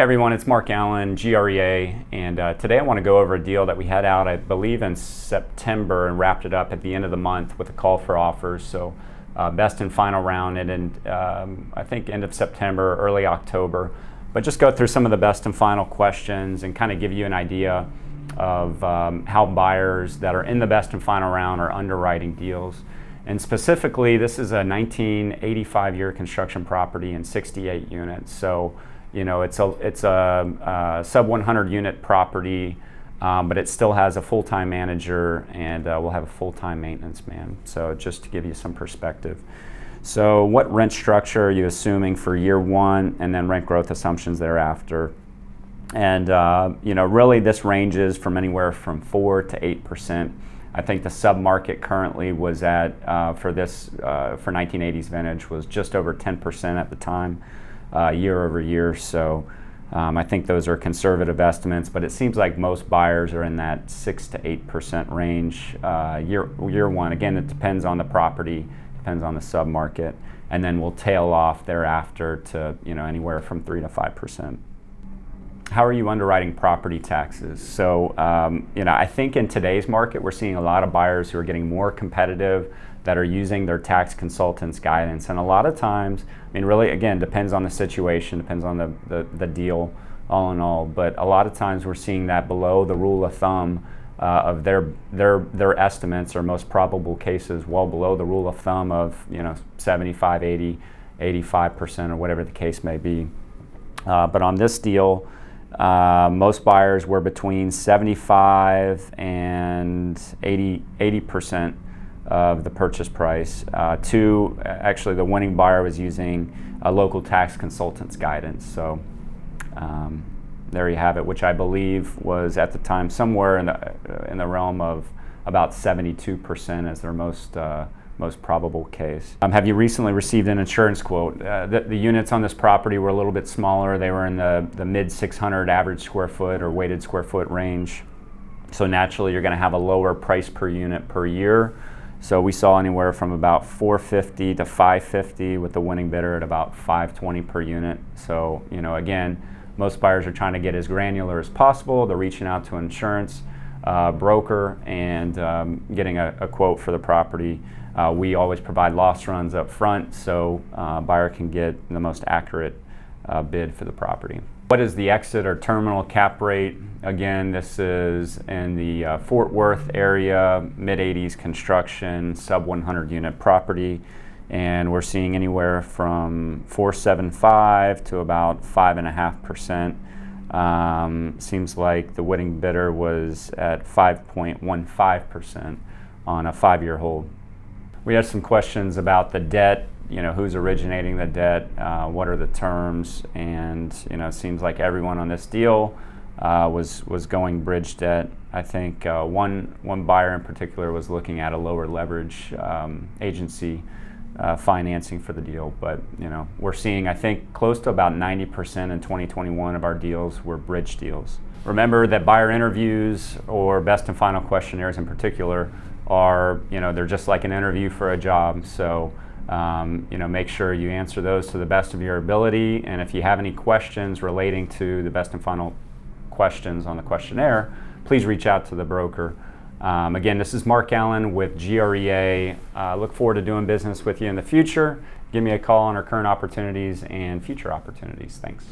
everyone, it's Mark Allen, GREA, and today I want to go over a deal that we had out, I believe, in September and wrapped it up at the end of the month with a call for offers. So best and final round, and I think end of September, early October. But just go through some of the best and final questions and kind of give you an idea of how buyers that are in the best and final round are underwriting deals. And specifically, this is a 1985 year construction property and 68 units. So, you know, it's a sub 100 unit property, but it still has a full-time manager, and we'll have a full-time maintenance man. So just to give you some perspective. So what rent structure are you assuming for year one, and then rent growth assumptions thereafter? And you know, really this ranges from anywhere from 4 to 8%. I think the sub-market currently was at, for 1980s vintage, was just over 10% at the time, year over year. So I think those are conservative estimates, but it seems like most buyers are in that 6 to 8% range year one. Again, it depends on the property, depends on the sub-market, and then we'll tail off thereafter to, you know, anywhere from 3 to 5%. How are you underwriting property taxes? So, you know, I think in today's market, we're seeing a lot of buyers who are getting more competitive, that are using their tax consultant's guidance. And a lot of times, I mean, really, again, depends on the situation, depends on the deal, all in all. But a lot of times we're seeing that below the rule of thumb of their estimates, or most probable cases, well below the rule of thumb of, you know, 75, 80, 85%, or whatever the case may be. But on this deal, most buyers were between 75 and 80% of the purchase price. Actually, the winning buyer was using a local tax consultant's guidance. So there you have it, which I believe was at the time somewhere in the realm of about 72% as their most probable case. Have you recently received an insurance quote? The units on this property were a little bit smaller. They were in the mid 600 average square foot or weighted square foot range. So naturally, you're going to have a lower price per unit per year. So we saw anywhere from about $450 to $550, with the winning bidder at about $520 per unit. So, you know, again, most buyers are trying to get as granular as possible. They're reaching out to an insurance broker and getting a quote for the property. We always provide loss runs up front, so buyer can get the most accurate bid for the property. What is the exit or terminal cap rate? Again, this is in the Fort Worth area, mid-80s construction, sub 100 unit property, and we're seeing anywhere from 4.75 to about 5.5%. Seems like the winning bidder was at 5.15% on a 5-year hold. We had some questions about the debt, you know, who's originating the debt, what are the terms, and, you know, it seems like everyone on this deal was going bridge debt. I think one buyer in particular was looking at a lower leverage agency financing for the deal. But, you know, we're seeing, I think, close to about 90% in 2021 of our deals were bridge deals. Remember that buyer interviews, or best and final questionnaires in particular, are, you know, they're just like an interview for a job. So, you know, make sure you answer those to the best of your ability. And if you have any questions relating to the best and final questions on the questionnaire, please reach out to the broker. Again, this is Mark Allen with GREA. Look forward to doing business with you in the future. Give me a call on our current opportunities and future opportunities. Thanks.